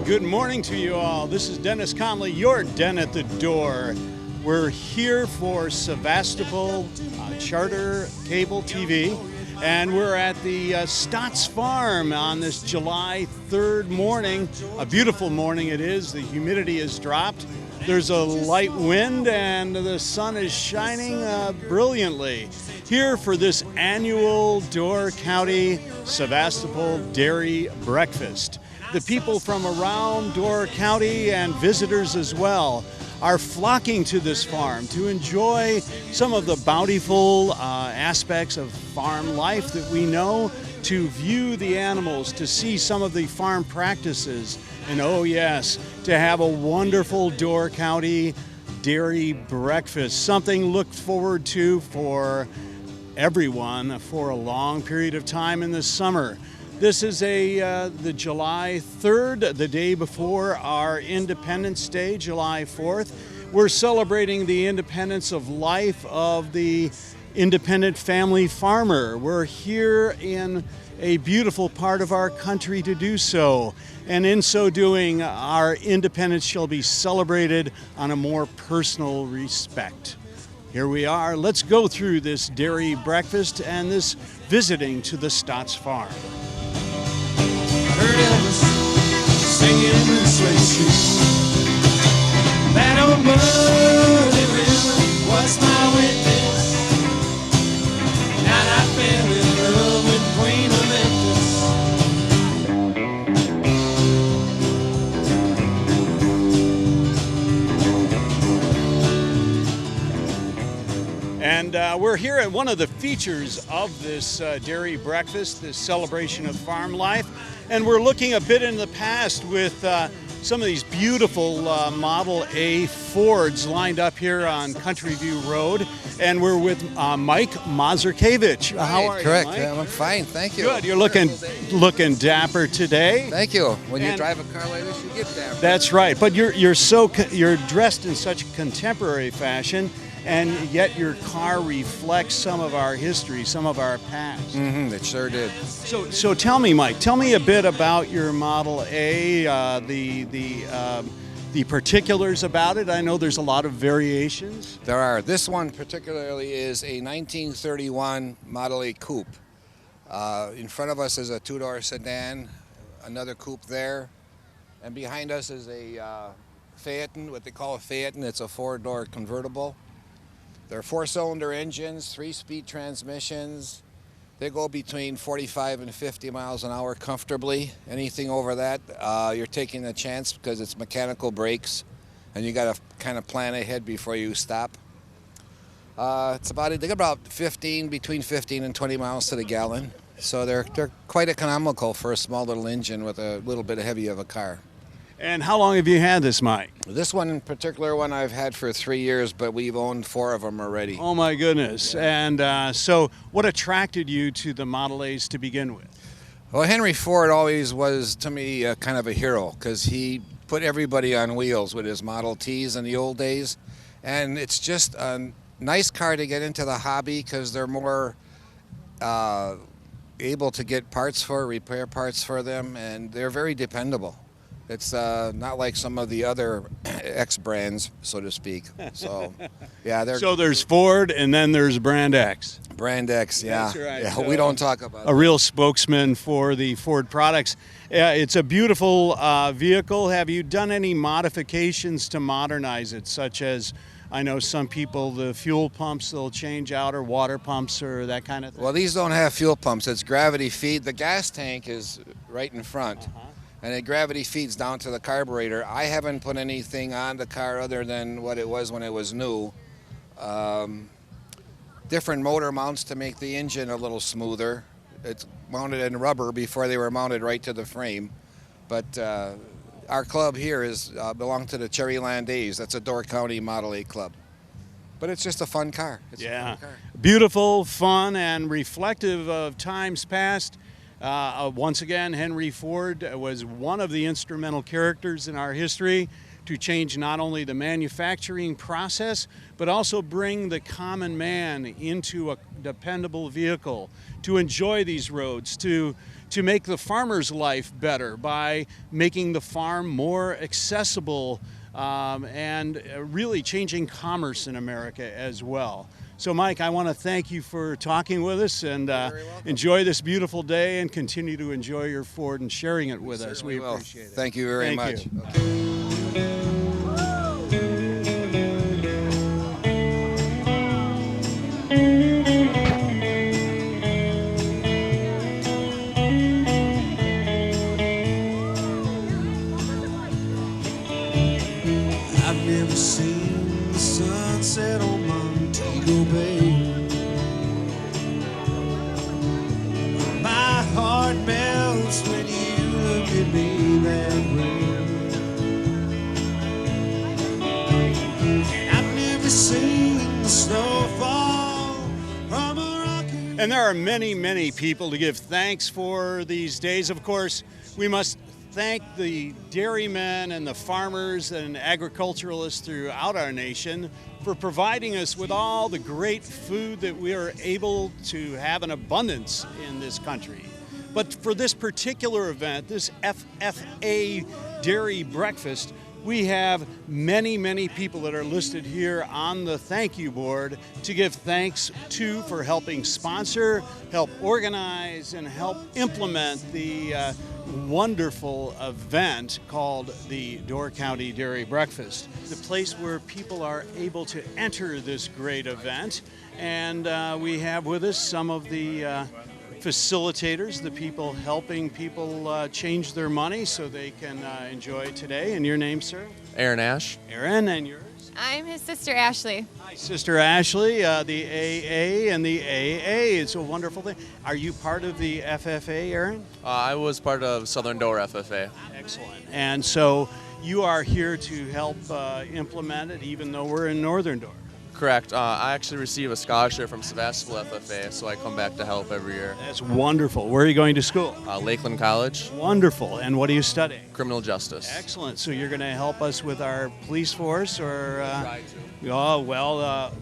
and good morning to you all. This is Dennis Conley, your Den at the Door. We're here for Sevastopol Charter Cable TV, and we're at the Stotts Farm on this July 3rd morning. A beautiful morning it is. The humidity has dropped. There's a light wind and the sun is shining brilliantly. Here for this annual Door County Sevastopol Dairy Breakfast. The people from around Door County and visitors as well are flocking to this farm to enjoy some of the bountiful aspects of farm life that we know, to view the animals, to see some of the farm practices, and oh yes, to have a wonderful Door County dairy breakfast, something looked forward to for everyone for a long period of time in the summer. This is the July 3rd, the day before our Independence Day, July 4th. We're celebrating the independence of life of the independent family farmer. We're here in a beautiful part of our country to do so. And in so doing, our independence shall be celebrated on a more personal respect. Here we are. Let's go through this dairy breakfast and this visiting to the Stotts Farm. Heard Elvis singing in Sway Street. That old muddy river was my witness. Now I fell in love with Queen of Memphis. And we're here at one of the features of this dairy breakfast, this celebration of farm life. And we're looking a bit in the past with some of these beautiful Model A Fords lined up here on Country View Road. And we're with Mike Mazurkiewicz. How are correct. you, Mike? I'm fine, thank you. Good. You're looking dapper today. Thank you. When you drive a car like this, you get dapper. That's right. But you're dressed in such contemporary fashion, and yet your car reflects some of our history, some of our past. It sure did. So tell me, Mike, tell me a bit about your Model A, the particulars about it. I know there's a lot of variations. There are. This one particularly is a 1931 Model A Coupe. In front of us is a two-door sedan, another coupe there, and behind us is a Phaeton, what they call a Phaeton. It's a four-door convertible. They're four-cylinder engines, three-speed transmissions. They go between 45 and 50 miles an hour comfortably. Anything over that, you're taking a chance because it's mechanical brakes, and you got to kind of plan ahead before you stop. They get about between 15 and 20 miles to the gallon. So they're quite economical for a small little engine with a little bit heavy of a car. And how long have you had this, Mike? This one in particular one I've had for 3 years, but we've owned 4 of them already. Oh my goodness. Yeah. And so what attracted you to the Model A's to begin with? Well, Henry Ford always was, to me, kind of a hero because he put everybody on wheels with his Model Ts in the old days. And it's just a nice car to get into the hobby because they're more able to get repair parts for them, and they're very dependable. It's not like some of the other X brands, so to speak. So, yeah, So there's Ford, and then there's Brand X. Brand X, yeah. That's right. Yeah, So we don't talk about a real spokesman for the Ford products. It's a beautiful vehicle. Have you done any modifications to modernize it, such as, I know some people, the fuel pumps they'll change out, or water pumps, or that kind of thing? Well, these don't have fuel pumps. It's gravity feed. The gas tank is right in front. And it gravity feeds down to the carburetor. I haven't put anything on the car other than what it was when it was new. Different motor mounts to make the engine a little smoother. It's mounted in rubber before they were mounted right to the frame. But our club here belongs to the Cherryland A's. That's a Door County Model A club. But it's just a fun car. It's a fun car. Beautiful, fun, and reflective of times past. Once again, Henry Ford was one of the instrumental characters in our history. to change not only the manufacturing process, but also bring the common man into a dependable vehicle, to enjoy these roads, to make the farmer's life better by making the farm more accessible, and really changing commerce in America as well. So, Mike, I want to thank you for talking with us, and enjoy this beautiful day and continue to enjoy your Ford and sharing it with us. We appreciate it. Thank you very much. Thank you. I've never seen the sunset on Montego Bay. My heart melts when you look at me that way. I've never seen the snow fall from a rocky. And there are many, many people to give thanks for these days. Of course, we must thank the dairymen and the farmers and agriculturalists throughout our nation for providing us with all the great food that we are able to have in abundance in this country. But for this particular event, this FFA Dairy Breakfast, we have many, many people that are listed here on the thank you board to give thanks to for helping sponsor, help organize, and help implement the wonderful event called the Door County Dairy Breakfast, the place where people are able to enter this great event. And we have with us some of the facilitators, the people helping people change their money so they can enjoy today. And your name, sir? Aaron Ash. Aaron, and yours? I'm his sister, Ashley. Hi, Sister Ashley. The AA and the AA, it's a wonderful thing. Are you part of the FFA, Aaron? I was part of Southern Door FFA. Excellent. And so you are here to help implement it, even though we're in Northern Door. Correct. I actually receive a scholarship from Sevastopol FFA, so I come back to help every year. That's wonderful. Where are you going to school? Lakeland College, Wonderful. And what are you studying? criminal justice. Excellent. So you're going to help us with our police force, or? Try to. Oh well,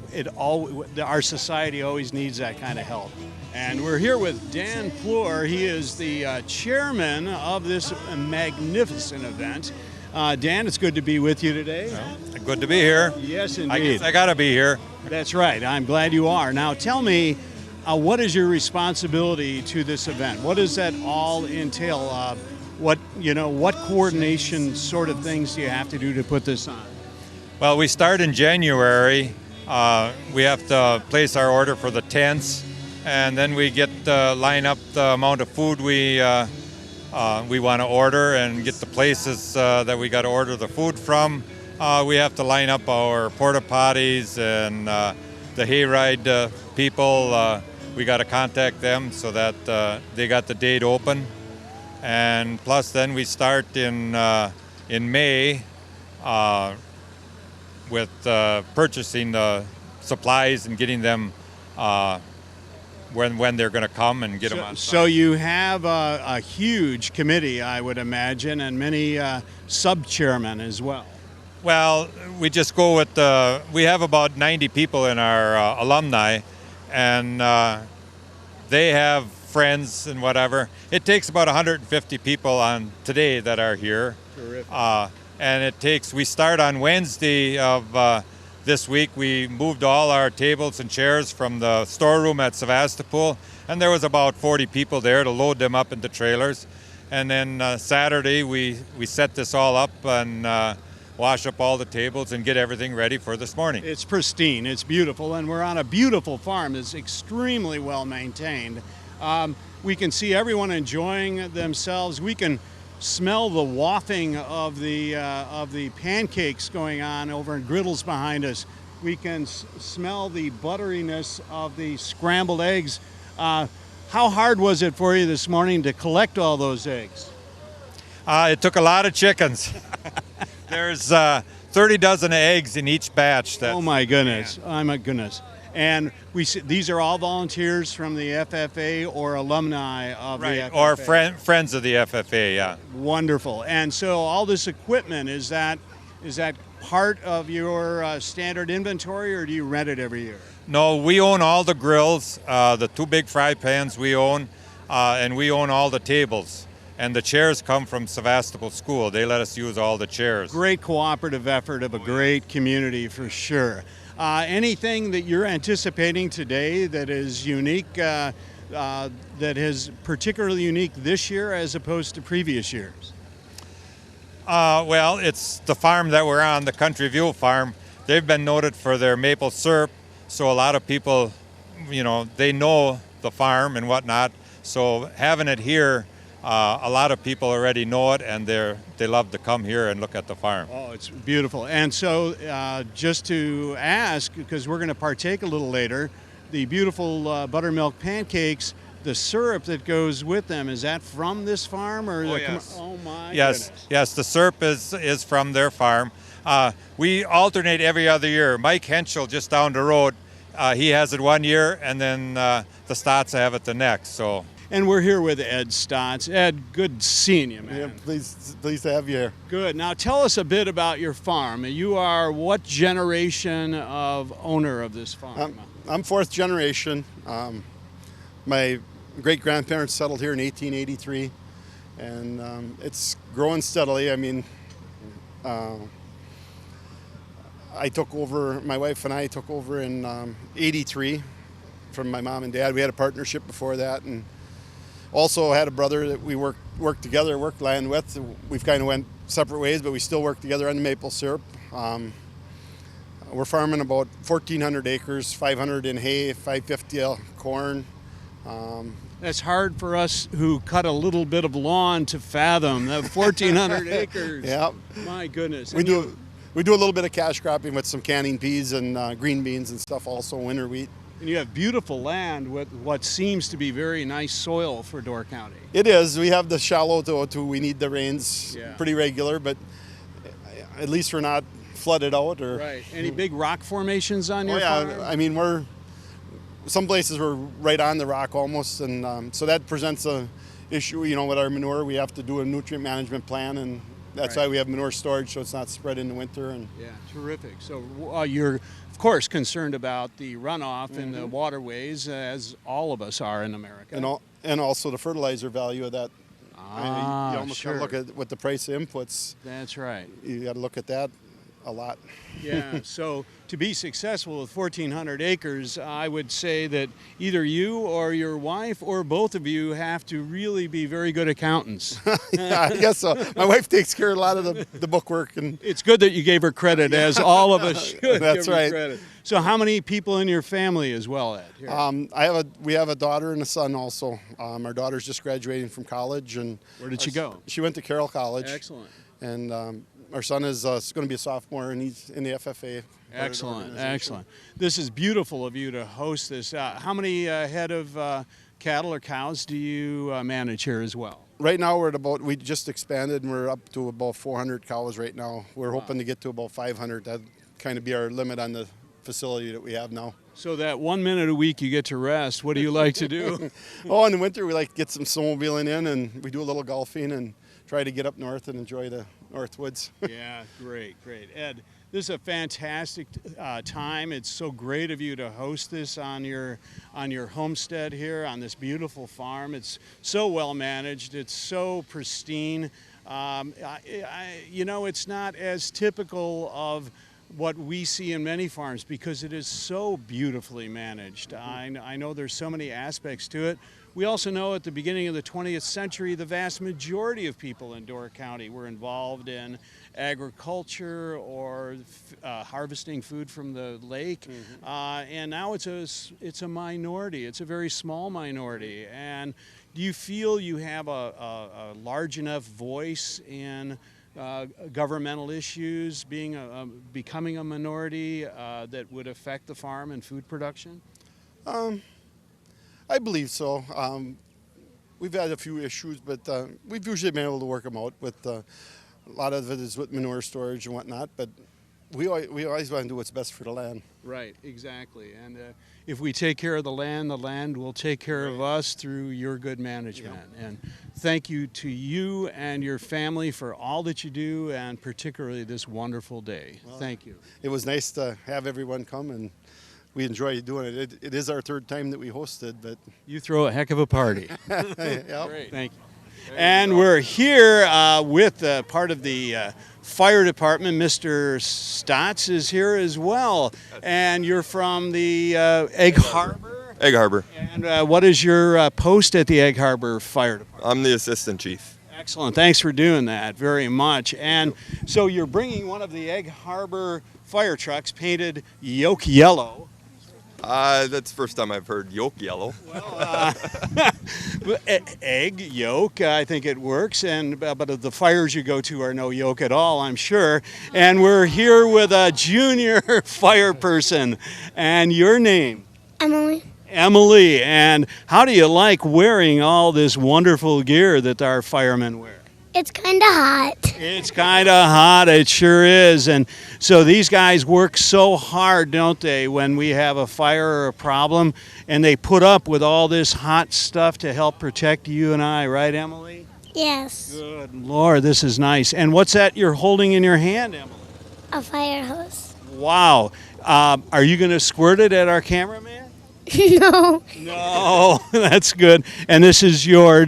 our society always needs that kind of help. And we're here with Dan Plor. He is the chairman of this magnificent event. Dan, it's good to be with you today. Well, good to be here. Yes, I indeed. guess I got to be here. That's right. I'm glad you are. Now, tell me, what is your responsibility to this event? What does that all entail? What coordination sort of things do you have to do to put this on? Well, we start in January. We have to place our order for the tents, and then we get line up the amount of food we want to order and get the places that we got to order the food from. We have to line up our porta potties and the hayride people. We got to contact them so that they got the date open. And plus, then we start in May with purchasing the supplies and getting them when they're going to come and get them on site. So you have a huge committee, I would imagine, and many sub-chairmen as well. Well, we just go with we have about 90 people in our alumni, and they have friends and whatever. It takes about 150 people on today that are here. Terrific. And we start on Wednesday of this week. We moved all our tables and chairs from the storeroom at Sevastopol, and there was about 40 people there to load them up into trailers. And then Saturday we set this all up and wash up all the tables and get everything ready for this morning. It's pristine, it's beautiful, and we're on a beautiful farm that's extremely well maintained. We can see everyone enjoying themselves. We can smell the wafting of the pancakes going on over in griddles behind us. We can smell the butteriness of the scrambled eggs. How hard was it for you this morning to collect all those eggs? It took a lot of chickens. There's 30 dozen eggs in each batch. Oh my goodness! Oh my goodness! And these are all volunteers from the FFA or alumni of the FFA. Or friends of the FFA, yeah. Wonderful. And so all this equipment, is that Is that part of your standard inventory, or do you rent it every year? No, we own all the grills, the 2 big fry pans we own, and we own all the tables. And the chairs come from Sevastopol School. They let us use all the chairs. Great cooperative effort of a great community for sure. Anything that you're anticipating today that is unique, that is particularly unique this year as opposed to previous years? Well, it's the farm that we're on, the Country View farm. They've been noted for their maple syrup, so a lot of people, they know the farm and whatnot. So having it here, a lot of people already know it, and they love to come here and look at the farm. Oh, it's beautiful. And so just to ask, because we're going to partake a little later, the beautiful buttermilk pancakes, the syrup that goes with them, is that from this farm? Or Yes. Oh, my Yes, goodness. yes, the syrup is from their farm. We alternate every other year. Mike Henschel, just down the road, he has it one year, and then the Stotts have it the next. So. And we're here with Ed Stotts. Ed, good seeing you, man. Yeah, pleased to have you here. Good. Now tell us a bit about your farm. You are what generation of owner of this farm? I'm 4th generation. My great-grandparents settled here in 1883, and it's growing steadily. I mean, my wife and I took over in 83 from my mom and dad. We had a partnership before that, and also had a brother that we worked together, worked land with. We've kind of went separate ways, but we still work together on the maple syrup. We're farming about 1,400 acres, 500 in hay, 550 corn. That's hard for us who cut a little bit of lawn to fathom. That 1,400 acres. Yeah. My goodness. We do a little bit of cash cropping with some canning peas and green beans and stuff, also winter wheat. And you have beautiful land with what seems to be very nice soil for Door County. It is. We have the shallow to we need the rains Yeah. pretty regular, but at least we're not flooded out. Or Right. Any big rock formations on your yeah, farm? I mean some places we're right on the rock almost, and so that presents a issue. With our manure, we have to do a nutrient management plan, and that's Right. why we have manure storage so it's not spread in the winter. And Yeah, terrific. So you're, of course, concerned about the runoff in the waterways, as all of us are in America. and also the fertilizer value of that. You almost sure. got to look at what the price of inputs. That's right. You got to look at that a lot. Yeah, so to be successful with 1,400 acres, I would say that either you or your wife or both of you have to really be very good accountants. Yeah, I guess so. My wife takes care of a lot of the bookwork, and It's good that you gave her credit, as all of us should. That's give her right. credit. So how many people in your family as well, Ed? Here? we have a daughter and a son also. Our daughter's just graduating from college, and Where did she go? She went to Carroll College. Excellent. And our son is going to be a sophomore, and he's in the FFA. Excellent, excellent. This is beautiful of you to host this. How many head of cattle or cows do you manage here as well? Right now we just expanded, and we're up to about 400 cows right now. We're hoping to get to about 500. That'd kind of be our limit on the facility that we have now. So that 1 minute a week you get to rest, what do you like to do? Oh, in the winter we like to get some snowmobiling in, and we do a little golfing and try to get up north and enjoy the north woods. Yeah, great. Ed, this is a fantastic time. It's so great of you to host this on your homestead here on this beautiful farm. It's so well managed. It's so pristine. It's not as typical of what we see in many farms because it is so beautifully managed. I know there's so many aspects to it. We also know at the beginning of the 20th century, the vast majority of people in Door County were involved in agriculture or harvesting food from the lake. And now it's a minority. It's a very small minority. And do you feel you have a large enough voice in governmental issues, becoming a minority that would affect the farm and food production? I believe so. We've had a few issues, but we've usually been able to work them out. A lot of it is with manure storage and whatnot. But we always want to do what's best for the land. Right, exactly. And if we take care of the land will take care of us through your good management. And thank you to you and your family for all that you do, and particularly this wonderful day. Thank you. It was nice to have everyone come, and we enjoy doing it. It is our third time that we hosted, but You throw a heck of a party. yeah. Great. Thank you. And we're here with part of the fire department. Mr. Stotts is here as well. And you're from the Egg Harbor? Egg Harbor. And what is your post at the Egg Harbor Fire Department? I'm the assistant chief. Excellent. Thanks for doing that very much. And so you're bringing one of the Egg Harbor fire trucks painted yoke yellow. That's the first time I've heard yolk yellow. Egg yolk, I think it works, and but the fires you go to are no yolk at all, I'm sure. And we're here with a junior fire person. And your name? Emily. Emily. And how do you like wearing all this wonderful gear that our firemen wear? It's kind of hot. It's kind of hot, it sure is. And so these guys work so hard, don't they, when we have a fire or a problem, and they put up with all this hot stuff to help protect you and I, right, Emily? Yes. Good Lord, this is nice. And what's that you're holding in your hand, Emily? A fire hose. Wow. Are you going to squirt it at our cameraman? No. No, that's good. And is this your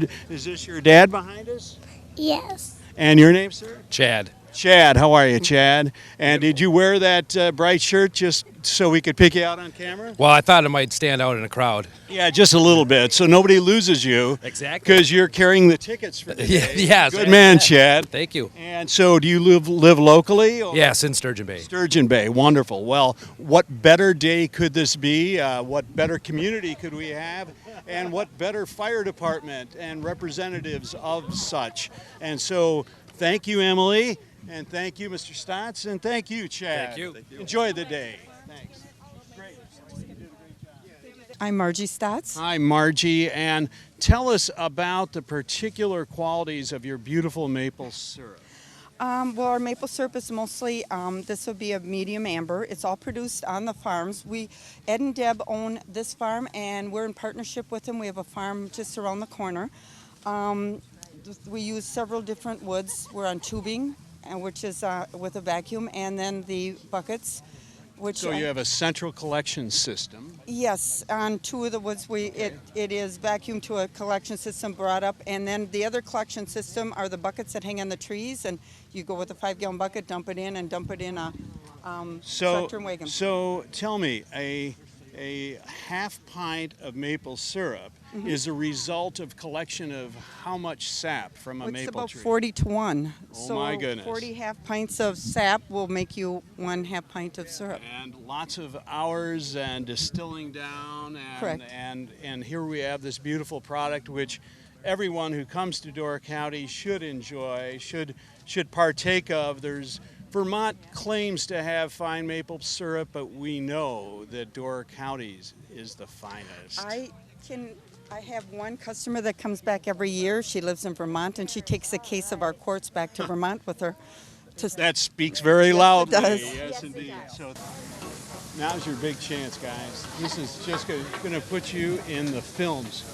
dad behind us? Yes. And your name, sir? Chad. Chad, how are you, Chad? And did you wear that bright shirt just so we could pick you out on camera? Well, I thought it might stand out in a crowd. Yeah, just a little bit, so nobody loses you. Exactly. Because you're carrying the tickets for the day. Yes. Good man, Chad. Thank you. And so do you live locally? Or? Yes, in Sturgeon Bay. Sturgeon Bay, wonderful. Well, what better day could this be? What better community could we have? And what better fire department and representatives of such? And so thank you, Emily. And thank you, Mr. Stotts, and thank you, Chad. Thank you. Enjoy the day. Thanks. Great. I'm Margie Stotts. Hi, Margie, and tell us about the particular qualities of your beautiful maple syrup. Well, our maple syrup is mostly, this would be a medium amber. It's all produced on the farms. Ed and Deb own this farm, and we're in partnership with them. We have a farm just around the corner. We use several different woods. We're on tubing, which is with a vacuum, and then the buckets. So you have a central collection system. Yes, on two of the woods, it is vacuumed to a collection system brought up, and then the other collection system are the buckets that hang on the trees, and you go with a 5-gallon bucket, dump it in, and dump it in a tractor and wagon. So tell me, a half pint of maple syrup is a result of collection of how much sap from a maple It's about tree? 40 to 1. Oh, my goodness. 40 half pints of sap will make you 1 half pint of syrup. And lots of hours and distilling down. And, Correct. And here we have this beautiful product which everyone who comes to Door County should enjoy, should partake of. Vermont claims to have fine maple syrup, but we know that Door County's is the finest. I have one customer that comes back every year. She lives in Vermont, and she takes a case of our quartz back to Vermont with her. That speaks very loudly. does. Yes, indeed. So now's your big chance, guys. This is just going to put you in the films.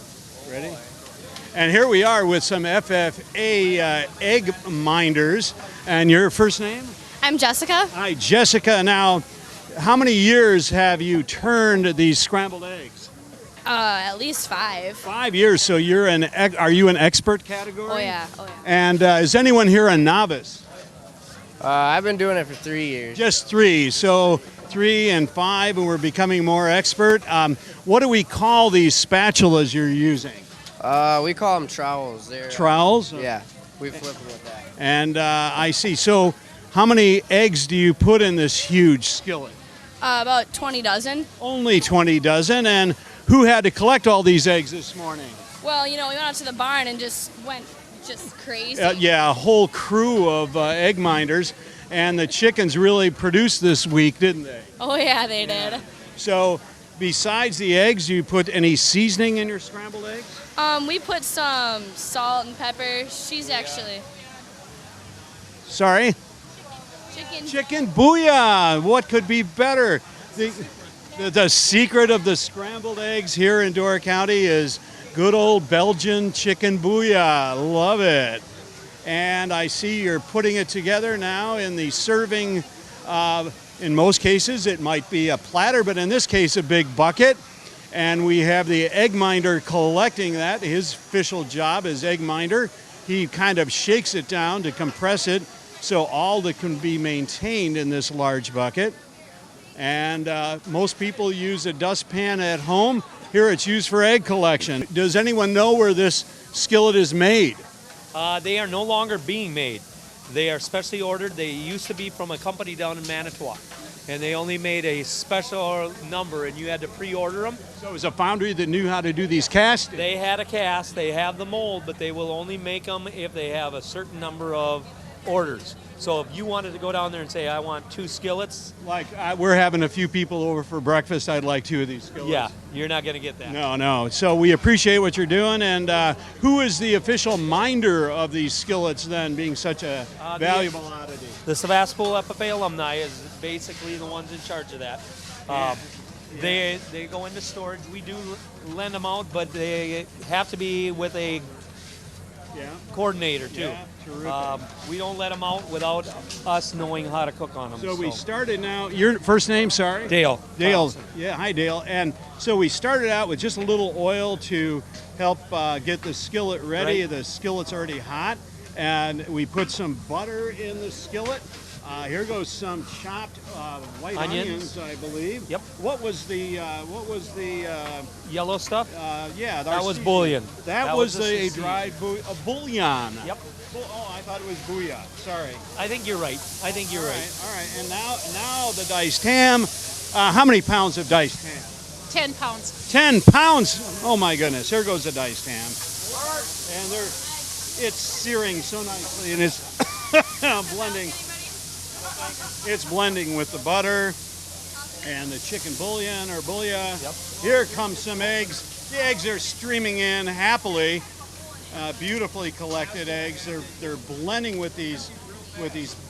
Ready? And here we are with some FFA egg minders. And your first name? I'm Jessica. Hi, Jessica. Now, how many years have you turned these scrambled eggs? At least 5. 5 years. So are you an expert category? Oh yeah. And is anyone here a novice? I've been doing it for 3 years. Just 3. So 3 and 5, and we're becoming more expert. What do we call these spatulas you're using? We call them trowels. Trowels? Yeah, we flip them with that. And I see. So how many eggs do you put in this huge skillet? About 20 dozen. Only 20 dozen. And who had to collect all these eggs this morning? Well, we went out to the barn and just went crazy. Yeah, a whole crew of egg minders. And the chickens really produced this week, didn't they? Oh yeah, they did. So besides the eggs, do you put any seasoning in your scrambled eggs? We put some salt and pepper. She's actually. Sorry? Chicken booyah! What could be better? The secret of the scrambled eggs here in Door County is good old Belgian chicken booyah. Love it. And I see you're putting it together now in the serving. In most cases, it might be a platter, but in this case, a big bucket. And we have the egg minder collecting that. His official job is egg minder. He kind of shakes it down to compress it so all that can be maintained in this large bucket. And most people use a dustpan at home. Here it's used for egg collection. Does anyone know where this skillet is made? They are no longer being made. They are specially ordered. They used to be from a company down in Manitowoc, and they only made a special number, and you had to pre-order them. So it was a foundry that knew how to do these castings? They had a cast. They have the mold, but they will only make them if they have a certain number of orders. So if you wanted to go down there and say, I want 2 skillets. Like we're having a few people over for breakfast. I'd like 2 of these skillets. Yeah, you're not going to get that. No. So we appreciate what you're doing. And who is the official minder of these skillets then, being such a valuable oddity? The Sevastopol FFA alumni is basically the ones in charge of that. They go into storage. We do lend them out, but they have to be with a coordinator too. Yeah, terrific. We don't let them out without us knowing how to cook on them. So we started now. Your first name, sorry? Dale. Dale. Yeah, hi Dale. And so we started out with just a little oil to help get the skillet ready. Right. The skillet's already hot, and we put some butter in the skillet. Here goes some chopped white onions, I believe. Yep. What was the yellow stuff? Yeah, that was bouillon. That was a dried bouillon. Yep. Oh, I thought it was bouillon. Sorry. I think you're right. All right. And now the diced ham. How many pounds of diced ham? 10 pounds. 10 pounds. Oh my goodness. Here goes the diced ham. And it's searing so nicely, and it's blending. It's blending with the butter and the chicken bouillon or bouillon. Yep. Here comes some eggs. The eggs are streaming in happily. Beautifully collected eggs. They're blending with these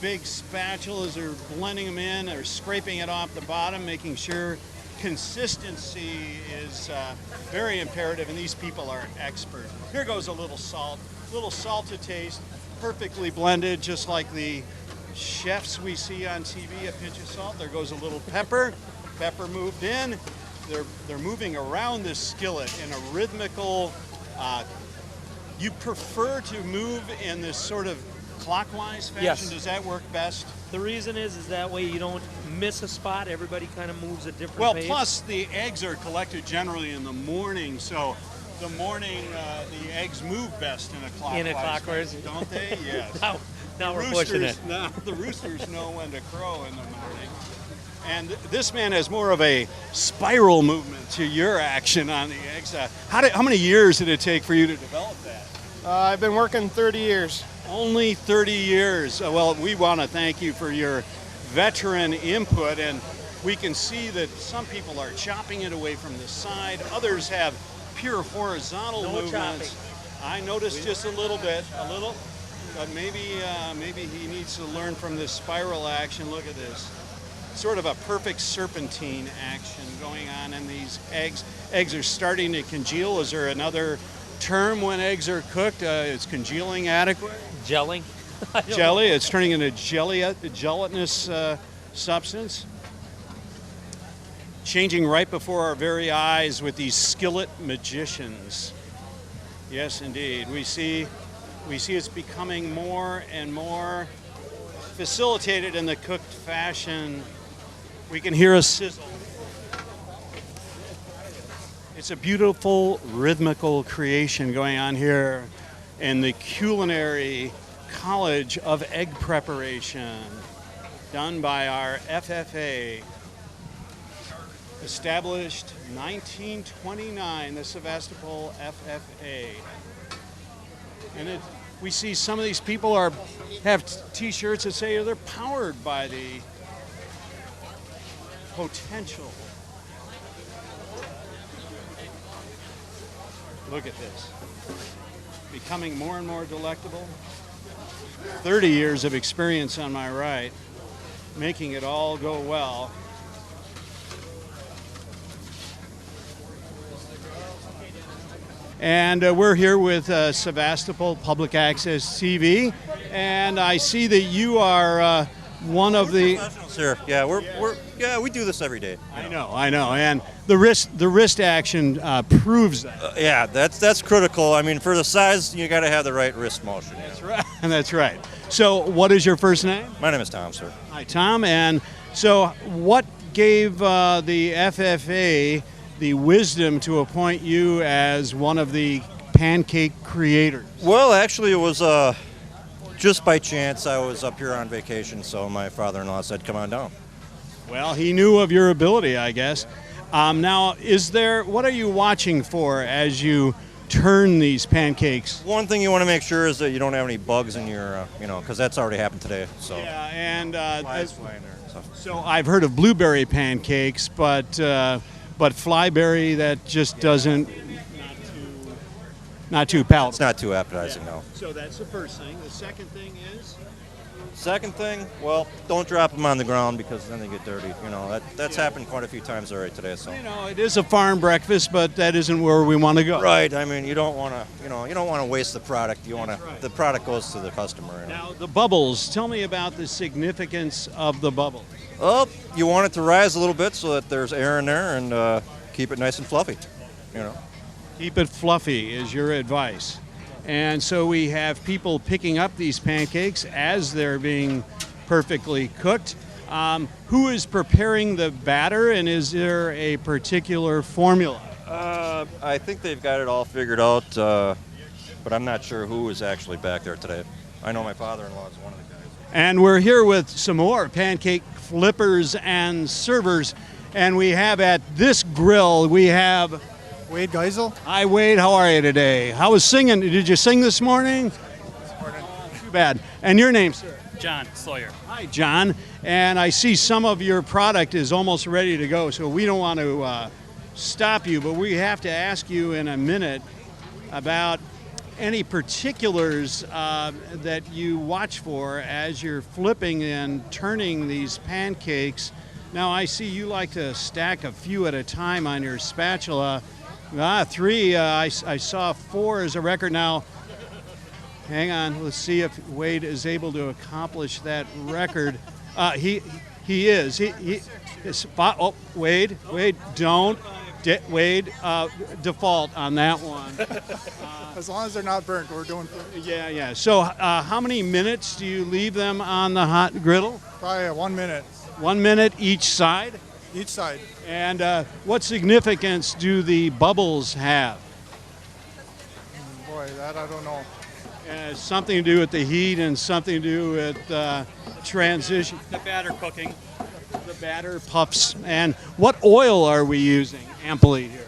big spatulas. They're blending them in. They're scraping it off the bottom, making sure consistency is very imperative. And these people are expert. Here goes a little salt to taste. Perfectly blended, just like the chefs we see on TV. A pinch of salt. There goes a little pepper. Pepper moved in. They're moving around this skillet in a rhythmical. You prefer to move in this sort of clockwise fashion? Yes. Does that work best? The reason is that way you don't miss a spot. Everybody kind of moves at different Well, pace. plus the eggs are collected generally in the morning, so the morning the eggs move best in a clockwise fashion, don't they? Yes. now we're pushing it. Now the roosters know when to crow in the morning. And this man has more of a spiral movement to your action on the eggs. How many years did it take for you to develop that? I've been working 30 years. Only 30 years. Well, we want to thank you for your veteran input, and we can see that some people are chopping it away from the side. Others have pure horizontal movements. Chopping. I noticed just a little bit, but maybe he needs to learn from this spiral action. Look at this. Sort of a perfect serpentine action going on in these eggs. Eggs are starting to congeal. Is there another term when eggs are cooked? Is congealing adequate? Gelling. Jelly. It's turning into gelatinous substance. Changing right before our very eyes with these skillet magicians. Yes, indeed. We see it's becoming more and more facilitated in the cooked fashion. We can hear a sizzle. It's a beautiful rhythmical creation going on here in the Culinary College of Egg Preparation, done by our FFA. Established 1929, the Sevastopol FFA. And we see some of these people have T-shirts that say they're powered by the potential. Look at this. Becoming more and more delectable. 30 years of experience on my right. making it all go well. And we're here with Sevastopol Public Access TV, and I see that you are one of the professionals here. Yeah, we do this every day. I know, and the wrist action proves that. Yeah, that's critical. I mean, for the size, you got to have the right wrist motion. That's right. That's right. So, what is your first name? My name is Tom, sir. Hi, Tom. And so, what gave the FFA the wisdom to appoint you as one of the pancake creators? Well, actually, it was just by chance. I was up here on vacation, so my father-in-law said, "Come on down." Well, he knew of your ability, I guess. Now, what are you watching for as you turn these pancakes? One thing you want to make sure is that you don't have any bugs in your, because that's already happened today. So yeah, and flies flying there. So I've heard of blueberry pancakes, but flyberry, that just doesn't, not too palatable. It's not too appetizing, no. So that's the first thing. The second thing is? Second thing, well, don't drop them on the ground because then they get dirty. That's happened quite a few times already today. So it is a farm breakfast, but that isn't where we want to go. Right. I mean, you don't want to waste the product. The product goes to the customer. Now the bubbles. Tell me about the significance of the bubble. Well, you want it to rise a little bit so that there's air in there and keep it nice and fluffy. Keep it fluffy is your advice. And so we have people picking up these pancakes as they're being perfectly cooked. Who is preparing the batter, and is there a particular formula? I think they've got it all figured out, but I'm not sure who is actually back there today. I know my father-in-law is one of the guys. And we're here with some more pancake flippers and servers. And we have at this grill, we have Wade Geisel. Hi, Wade. How are you today? How was singing? Did you sing this morning? Too bad. And your name, sir? John Sawyer. Hi, John. And I see some of your product is almost ready to go, so we don't want to stop you, but we have to ask you in a minute about any particulars that you watch for as you're flipping and turning these pancakes. Now, I see you like to stack a few at a time on your spatula. 3. I saw 4 as a record. Now, hang on. Let's see if Wade is able to accomplish that record. He is. Wade, don't. Wade, default on that one. As long as they're not burnt, we're doing. Yeah. So, how many minutes do you leave them on the hot griddle? Probably 1 minute. 1 minute each side? Each side. And what significance do the bubbles have? Boy, that I don't know. Something to do with the heat and something to do with transition. The batter cooking. The batter puffs. And what oil are we using amply here?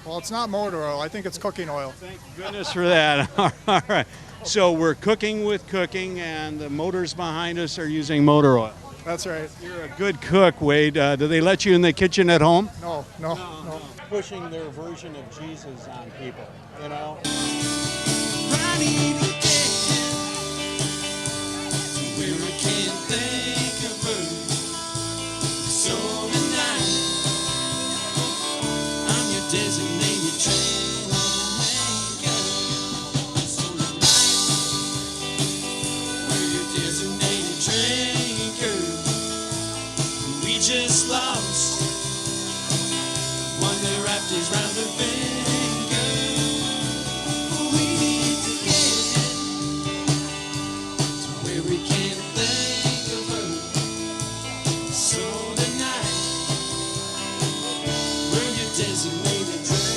Well, it's not motor oil. I think it's cooking oil. Thank goodness for that. All right. So we're cooking with cooking, and the motors behind us are using motor oil. That's right. You're a good cook, Wade. Do they let you in the kitchen at home? No. Pushing their version of Jesus on people, Just lost one that wrapped his round the finger. We need to get to where we can't think of her. So tonight, we're your designated train.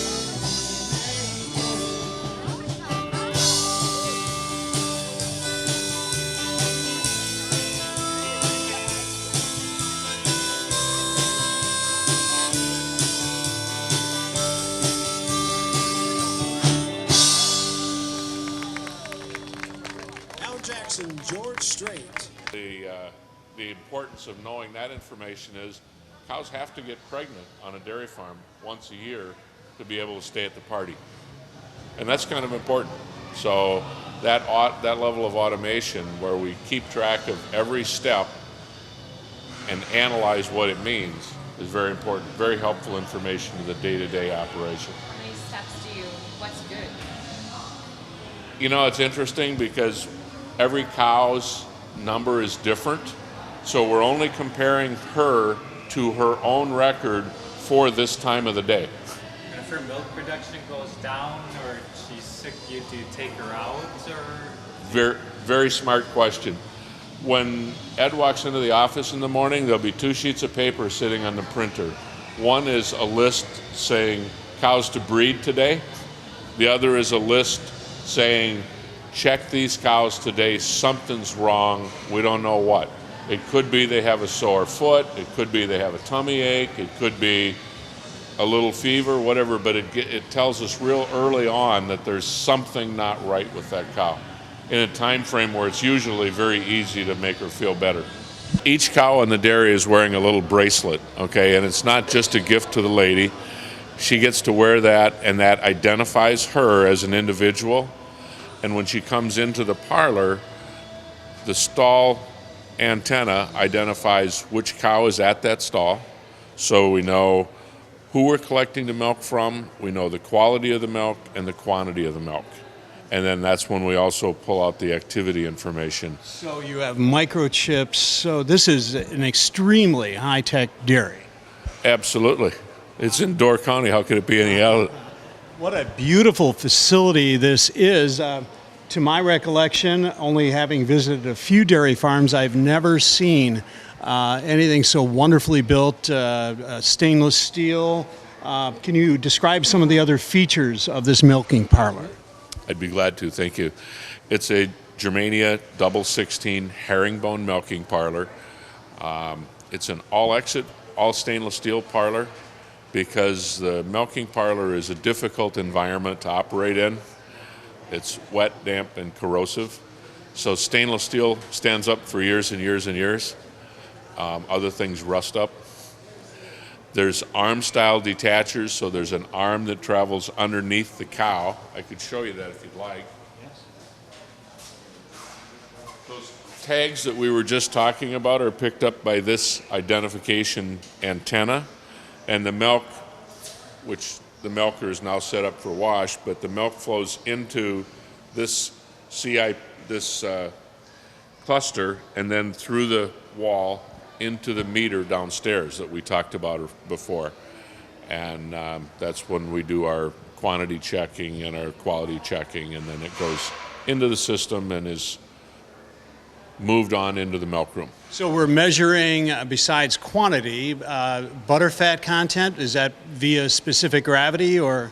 George Strait. The importance of knowing that information is cows have to get pregnant on a dairy farm once a year to be able to stay at the party. And that's kind of important. So that level of automation where we keep track of every step and analyze what it means is very important. Very helpful information to the day-to-day operation. How many steps do you, what's good? You know, it's interesting because every cow's number is different. So we're only comparing her to her own record for this time of the day. And if her milk production goes down or she's sick, do you take her out or? Very, very smart question. When Ed walks into the office in the morning, there'll be 2 sheets of paper sitting on the printer. One is a list saying cows to breed today. The other is a list saying, check these cows today, something's wrong, we don't know what. It could be they have a sore foot, it could be they have a tummy ache, it could be a little fever, whatever, but it tells us real early on that there's something not right with that cow in a time frame where it's usually very easy to make her feel better. Each cow in the dairy is wearing a little bracelet, okay, and it's not just a gift to the lady. She gets to wear that, and that identifies her as an individual. And when she comes into the parlor, the stall antenna identifies which cow is at that stall. So we know who we're collecting the milk from, we know the quality of the milk and the quantity of the milk. And then that's when we also pull out the activity information. So you have microchips. So this is an extremely high-tech dairy. Absolutely. It's in Door County. How could it be any other? What a beautiful facility this is. To my recollection, only having visited a few dairy farms, I've never seen anything so wonderfully built, stainless steel. Can you describe some of the other features of this milking parlor? I'd be glad to, thank you. It's a Germania double 16 herringbone milking parlor. It's an all-exit, all stainless steel parlor because the milking parlor is a difficult environment to operate in. It's wet, damp, and corrosive. So stainless steel stands up for years and years and years. Other things rust up. There's arm-style detachers, so there's an arm that travels underneath the cow. I could show you that if you'd like. Yes. Those tags that we were just talking about are picked up by this identification antenna, and the milk, which the milker is now set up for wash, but the milk flows into this cluster and then through the wall into the meter downstairs that we talked about before. And that's when we do our quantity checking and our quality checking, and then it goes into the system and is moved on into the milk room. So we're measuring, besides quantity, butterfat content. Is that via specific gravity or?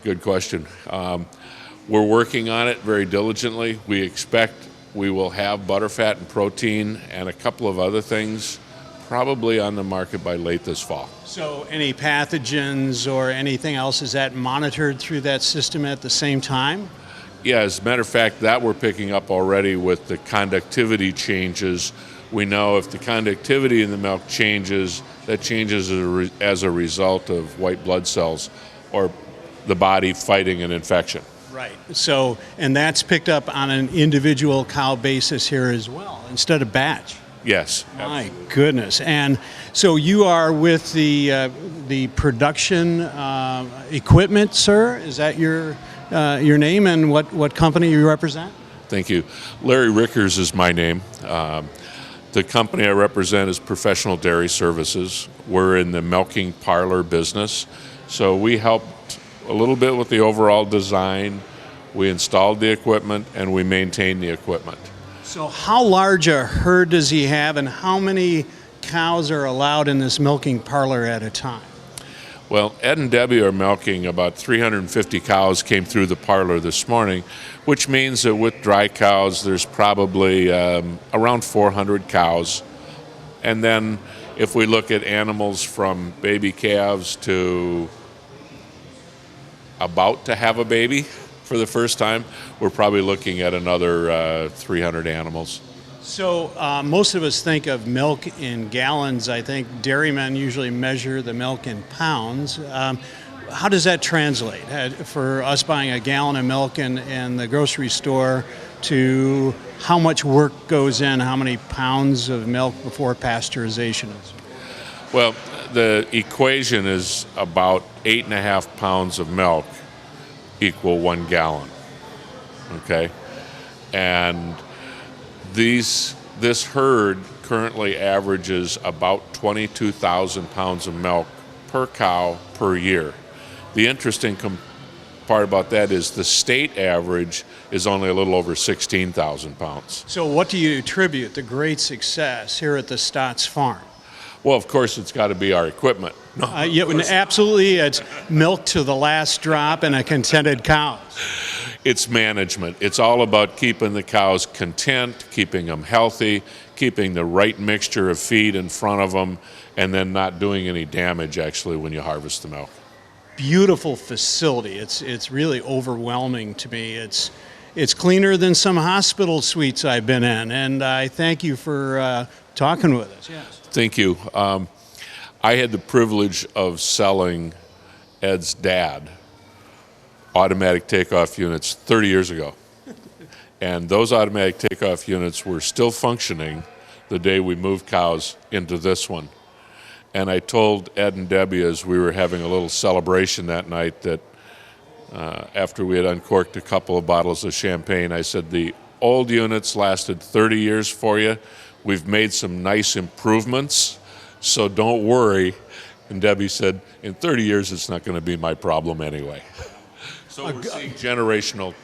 Good question. We're working on it very diligently. We expect we will have butterfat and protein and a couple of other things probably on the market by late this fall. So any pathogens or anything else, is that monitored through that system at the same time? Yeah, as a matter of fact, that we're picking up already with the conductivity changes. We know if the conductivity in the milk changes, that changes as a result of white blood cells or the body fighting an infection. Right. So, and that's picked up on an individual cow basis here as well, instead of batch. Yes. My goodness. And so you are with the production equipment, sir? Is that your name and what company you represent? Thank you. Larry Rickers is my name. The company I represent is Professional Dairy Services. We're in the milking parlor business. So we helped a little bit with the overall design. We installed the equipment and we maintain the equipment. So how large a herd does he have, and how many cows are allowed in this milking parlor at a time? Well, Ed and Debbie are milking about 350 cows came through the parlor this morning, which means that with dry cows, there's probably around 400 cows. And then if we look at animals from baby calves to about to have a baby for the first time, we're probably looking at another 300 animals. So most of us think of milk in gallons. I think dairymen usually measure the milk in pounds. How does that translate? For us buying a gallon of milk in the grocery store, to how much work goes in, how many pounds of milk before pasteurization is? Well, the equation is about 8.5 pounds of milk equal 1 gallon. Okay? And this herd currently averages about 22,000 pounds of milk per cow per year. The interesting part about that is the state average is only a little over 16,000 pounds. So what do you attribute the great success here at the Stotts Farm? Well, of course, it's got to be our equipment. Yeah, absolutely. It's milk to the last drop and a contented cow. It's management. It's all about keeping the cows content, keeping them healthy, keeping the right mixture of feed in front of them, and then not doing any damage, actually, when you harvest the milk. Beautiful facility. It's really overwhelming to me. It's cleaner than some hospital suites I've been in, and I thank you for talking with us. Yes. Thank you. I had the privilege of selling Ed's dad automatic takeoff units 30 years ago. And those automatic takeoff units were still functioning the day we moved cows into this one. And I told Ed and Debbie as we were having a little celebration that night that after we had uncorked a couple of bottles of champagne, I said, the old units lasted 30 years for you. We've made some nice improvements, so don't worry. And Debbie said, in 30 years, it's not going to be my problem anyway. So we're seeing generational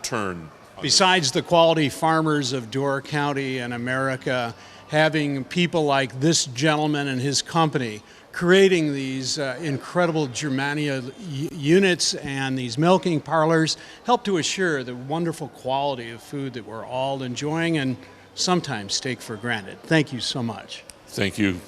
turn. Besides the quality farmers of Door County and America, having people like this gentleman and his company creating these incredible Germania units and these milking parlors help to assure the wonderful quality of food that we're all enjoying and sometimes take for granted. Thank you so much. Thank you.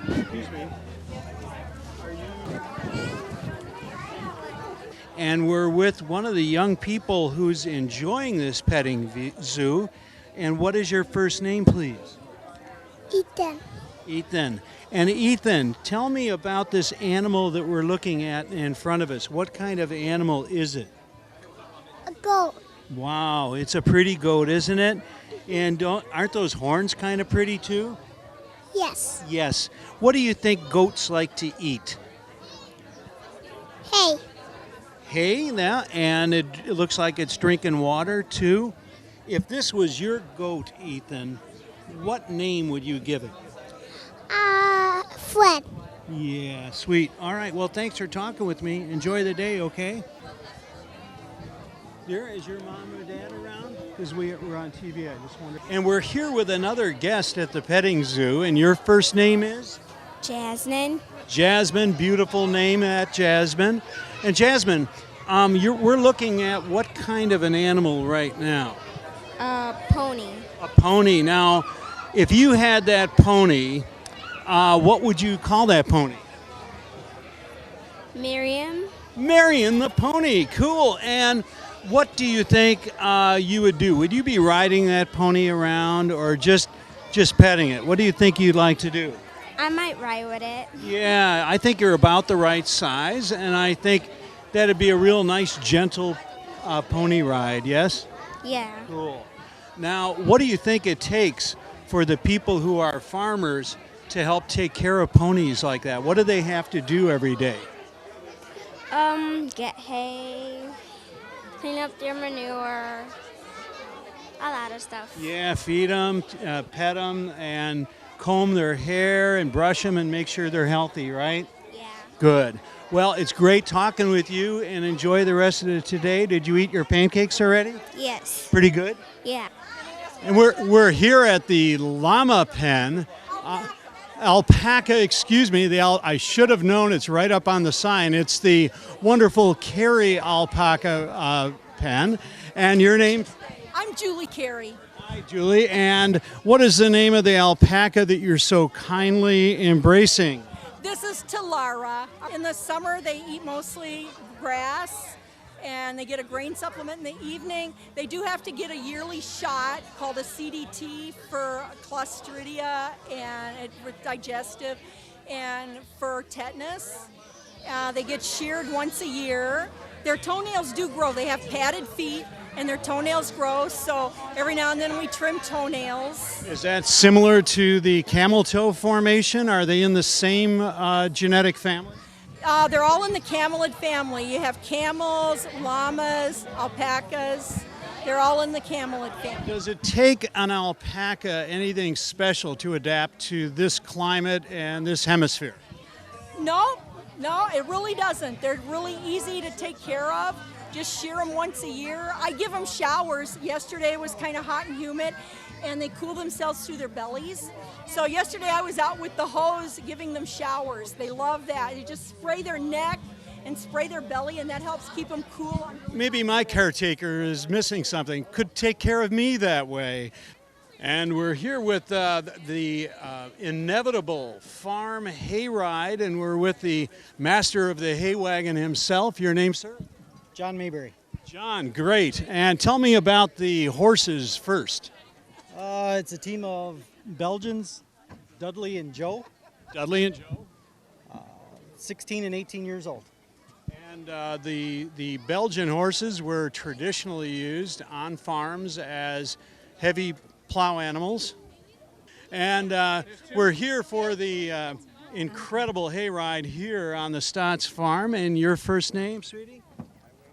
Excuse me. And we're with one of the young people who's enjoying this petting zoo. And what is your first name, please? Ethan. Ethan. And Ethan, tell me about this animal that we're looking at in front of us. What kind of animal is it? A goat. Wow, it's a pretty goat, isn't it? And aren't those horns kind of pretty too? Yes. Yes. What do you think goats like to eat? Hay. Hay now, and it looks like it's drinking water too. If this was your goat, Ethan, what name would you give it? Fred. Yeah, sweet. All right, well, thanks for talking with me. Enjoy the day, okay? Dear, is your mom or dad around? Because we're on TV, I just wonder. And we're here with another guest at the petting zoo, and your first name is? Jasmine. Jasmine, beautiful name, that Jasmine. And Jasmine, we're looking at what kind of an animal right now? Pony. A pony. Now, if you had that pony, what would you call that pony? Miriam. Marion the pony. Cool. And what do you think you would do? Would you be riding that pony around or just petting it? What do you think you'd like to do? I might ride with it. Yeah, I think you're about the right size, and I think that'd be a real nice, gentle pony ride, yes? Yeah. Cool. Now, what do you think it takes for the people who are farmers to help take care of ponies like that? What do they have to do every day? Get hay, clean up their manure, a lot of stuff. Yeah, feed them, pet them, and comb their hair and brush them and make sure they're healthy, right? Yeah. Good. Well, it's great talking with you, and enjoy the rest of today. Did you eat your pancakes already? Yes. Pretty good? Yeah. And we're here at the llama pen. Alpaca, excuse me, I should have known, it's right up on the sign. It's the wonderful Carrie alpaca pen. And your name? I'm Julie Carey. Hi, Julie. And what is the name of the alpaca that you're so kindly embracing? This is Talara. In the summer, they eat mostly grass and they get a grain supplement in the evening. They do have to get a yearly shot called a CDT for Clostridia and digestive and for tetanus. They get sheared once a year. Their toenails do grow. They have padded feet and their toenails grow, so every now and then we trim toenails. Is that similar to the camel toe formation? Are they in the same genetic family? They're all in the camelid family. You have camels, llamas, alpacas. They're all in the camelid family. Does it take an alpaca anything special to adapt to this climate and this hemisphere? No, it really doesn't. They're really easy to take care of. Just shear them once a year. I give them showers. Yesterday was kind of hot and humid, and they cool themselves through their bellies. So yesterday I was out with the hose giving them showers. They love that. You just spray their neck and spray their belly, and that helps keep them cool. Maybe my caretaker is missing something, could take care of me that way. And we're here with the inevitable farm hayride, and we're with the master of the hay wagon himself. Your name, sir? John Mayberry. John, great. And tell me about the horses first. It's a team of Belgians, Dudley and Joe. Dudley and Joe. 16 and 18 years old. And the Belgian horses were traditionally used on farms as heavy plow animals. And we're here for the incredible hayride here on the Stotts farm. And your first name, sweetie?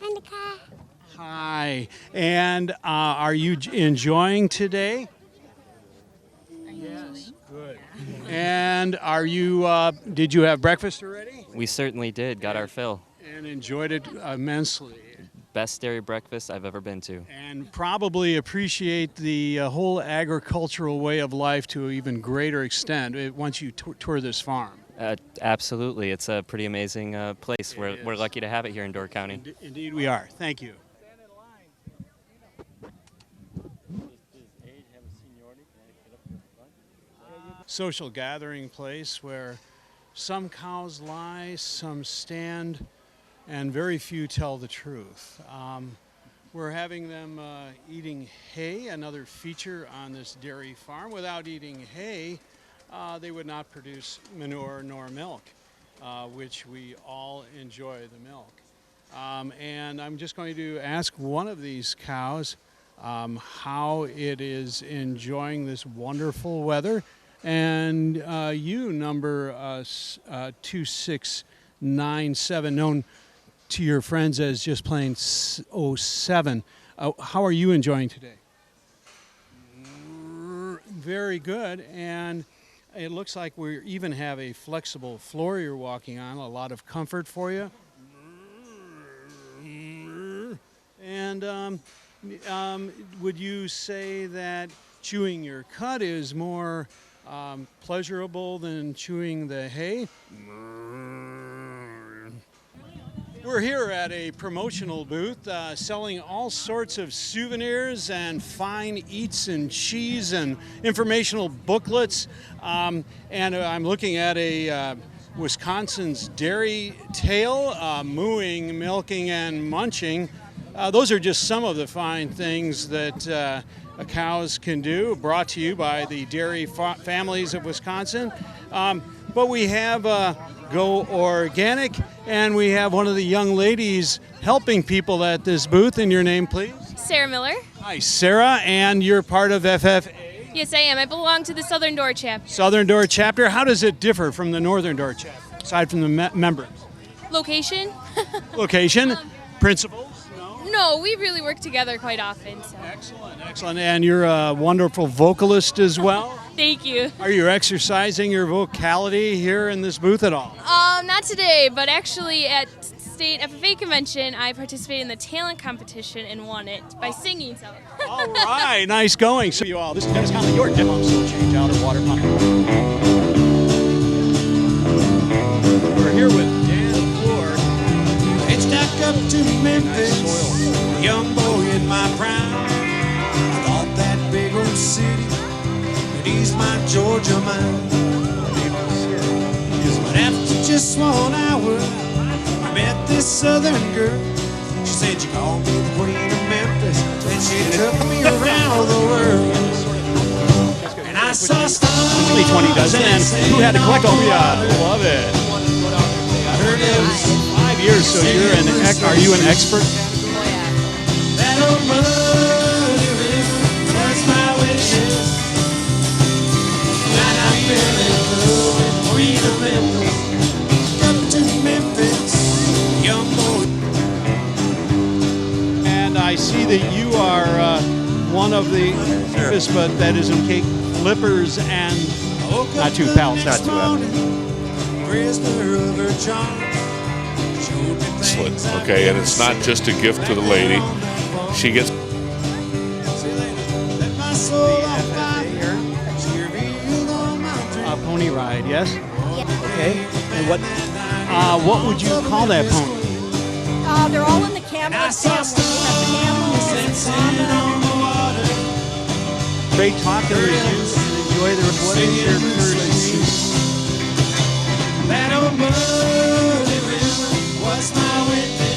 Indica. Hi. And are you enjoying today? Yes. Good. And are you? Did you have breakfast already? We certainly did. Got our fill. And enjoyed it immensely. Best dairy breakfast I've ever been to. And probably appreciate the whole agricultural way of life to an even greater extent once you tour this farm. Absolutely. It's a pretty amazing place. We're lucky to have it here in Door County. Indeed we are. Thank you. Social gathering place where some cows lie, some stand, and very few tell the truth. We're having them eating hay, another feature on this dairy farm. Without eating hay, they would not produce manure nor milk, which we all enjoy the milk. And I'm just going to ask one of these cows how it is enjoying this wonderful weather. And you, number 2697, known to your friends as just plain 07, how are you enjoying today? Very good. And it looks like we even have a flexible floor you're walking on, a lot of comfort for you. And would you say that chewing your cud is more pleasurable than chewing the hay? We're here at a promotional booth selling all sorts of souvenirs and fine eats and cheese and informational booklets. And I'm looking at a Wisconsin's Dairy Tale, mooing, milking, and munching. Those are just some of the fine things that cows can do, brought to you by the Dairy Families of Wisconsin. But we have Go Organic, and we have one of the young ladies helping people at this booth. And your name, please? Sarah Miller. Hi, Sarah, and you're part of FFA? Yes, I am. I belong to the Southern Door chapter. Southern Door chapter. How does it differ from the Northern Door chapter, aside from the members? Location? Location? Principals? No, we really work together quite often. So. Excellent. And you're a wonderful vocalist as well? Thank you. Are you exercising your vocality here in this booth at all? Not today, but actually at State FFA Convention, I participated in the talent competition and won it by singing. So. All right, nice going. So you all, this is Dennis Conley, your demo still change out of water pump. We're here with Dan Ford. Hitched up to Memphis, young boy in my prime. I thought that big old city could ease my Georgia mind. But after just 1 hour, I met this southern girl. She said you called me the queen of Memphis, and she took me around the world. And I saw stars. Usually 20 dozen, and who had to collect? Oh yeah, love it. I heard it was 5 years, so are you an expert? that old muddy river was my witness. And I fell in love with Queen of Memphis. Up to Memphis, young boy. And I see that you are one of the but that is in cake flippers and not two pals. Not too bad. Prisoner of her charm. Excellent. Okay, and it's not just a gift to the lady. She gets a pony ride, yes? Okay. And what would you call that pony? They're all in the camel family. We have camels and llama. Great talking with you. Enjoy the what is your first? That old muddy river was my witness.